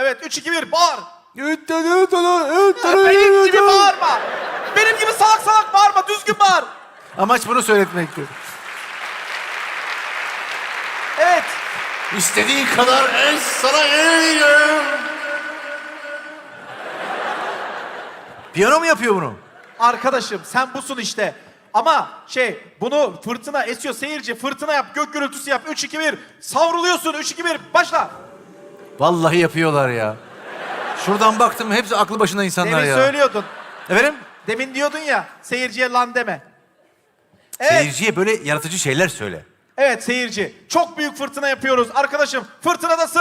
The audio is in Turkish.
Evet 3, 2, 1 bağır. Benim Benim gibi bağırma. Benim gibi salak salak bağırma. Düzgün bağır. Amaç bunu söyletmekti. Evet. İstediğin kadar es sana yenileyim. Piyano mu yapıyor bunu? Arkadaşım sen busun işte. Ama bunu fırtına esiyor seyirci. Fırtına yap, gök gürültüsü yap. 3, 2, 1 savruluyorsun. 3, 2, 1 başla. Vallahi yapıyorlar ya. Şuradan baktım hepsi aklı başında insanlar Demin ya. söylüyordun. Efendim? Demin diyordun ya seyirciye lan deme. Evet. Seyirciye böyle yaratıcı şeyler söyle. Evet seyirci. Çok büyük fırtına yapıyoruz. Arkadaşım fırtınadasın.